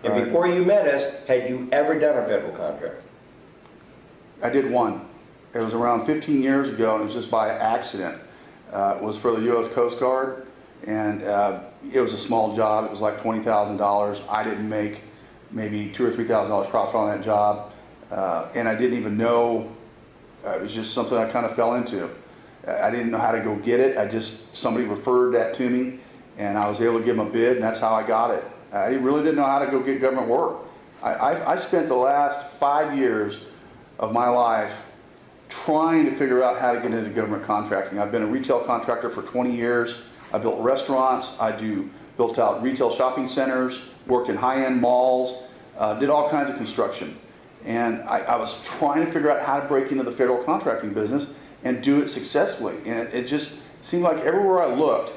And Right. before you met us, had you ever done a federal contract? I did one. It was around 15 years ago, and it was just by accident. It was for the U.S. Coast Guard, and it was a small job. It was like $20,000. I didn't make maybe $2,000 or $3,000 profit on that job, and I didn't even know. It was just something I kind of fell into. I didn't know how to go get it. Somebody referred that to me, and I was able to give them a bid, and that's how I got it. I really didn't know how to go get government work. I spent the last 5 years of my life trying to figure out how to get into government contracting. I've been a retail contractor for 20 years. I built restaurants. Built out retail shopping centers, worked in high-end malls, did all kinds of construction. And I was trying to figure out how to break into the federal contracting business and do it successfully. And it just seemed like everywhere I looked,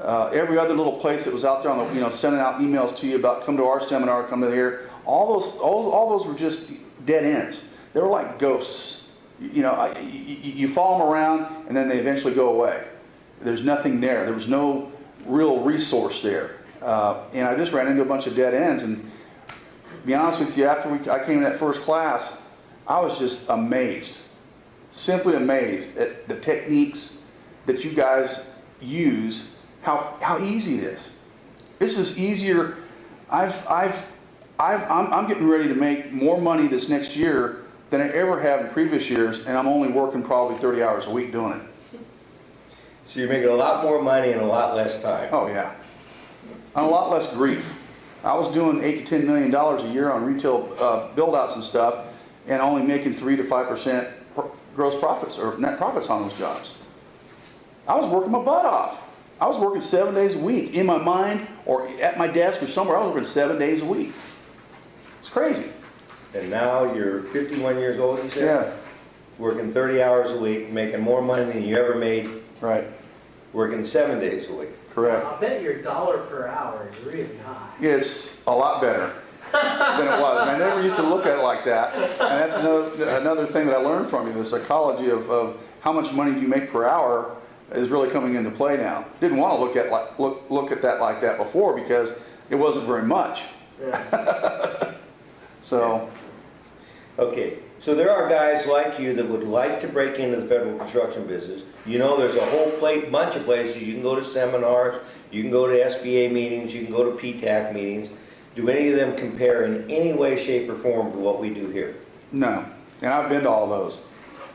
every other little place that was out there on the, sending out emails to you about come to our seminar, come to here, all those were just dead ends. They were like ghosts. You follow them around and then they eventually go away. There's nothing there. There was no real resource there. And I just ran into a bunch of dead ends. And to be honest with you, after I came to that first class, I was just amazed. Simply amazed at the techniques that you guys use, how easy it is. This is easier. I'm getting ready to make more money this next year than I ever have in previous years, and I'm only working probably 30 hours a week doing it. So you're making a lot more money in a lot less time. Oh yeah, and a lot less grief. I was doing $8 to $10 million a year on retail build-outs and stuff, and only making 3 to 5% gross profits or net profits on those jobs. I was working my butt off. I was working 7 days a week in my mind or at my desk or somewhere. I was working 7 days a week. It's crazy. And now you're 51 years old, you said? Yeah. Working 30 hours a week, making more money than you ever made. Right. Working 7 days a week. Correct. I bet your dollar per hour is really high. It's a lot better than it was. And I never used to look at it like that. And that's another thing that I learned from you, the psychology of how much money do you make per hour is really coming into play now. Didn't want to look at that like that before because it wasn't very much. Yeah. So. Okay, so there are guys like you that would like to break into the federal construction business. There's a whole bunch of places. You can go to seminars, you can go to SBA meetings, you can go to PTAC meetings. Do any of them compare in any way, shape, or form to what we do here? No, and I've been to all those.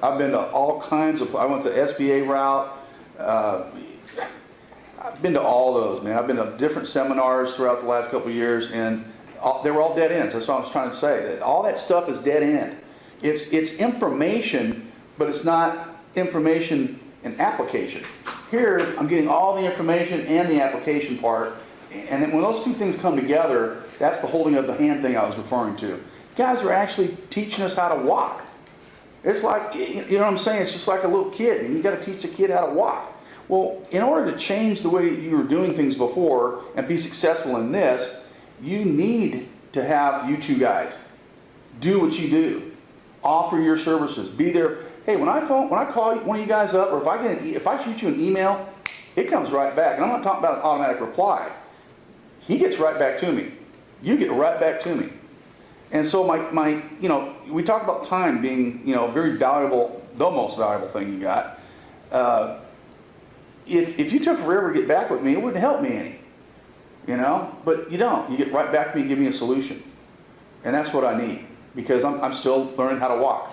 I've been to all kinds of, I went the SBA route. I've been to all those, man. I've been to different seminars throughout the last couple of years, and they were all dead ends. That's what I was trying to say. All that stuff is dead end. It's information, but it's not information and application. Here, I'm getting all the information and the application part, and then when those two things come together, that's the holding of the hand thing I was referring to. Guys are actually teaching us how to walk. It's like, you know what I'm saying? It's just like a little kid, and you got to teach a kid how to walk. Well, in order to change the way you were doing things before and be successful in this, you need to have you two guys do what you do. Offer your services. Be there. Hey, when I call one of you guys up, or if I shoot you an email, it comes right back. And I'm not talking about an automatic reply. He gets right back to me. You get right back to me. And so we talk about time being, very valuable, the most valuable thing you got. If you took forever to get back with me, it wouldn't help me any. But you don't. You get right back to me and give me a solution. And that's what I need, because I'm still learning how to walk.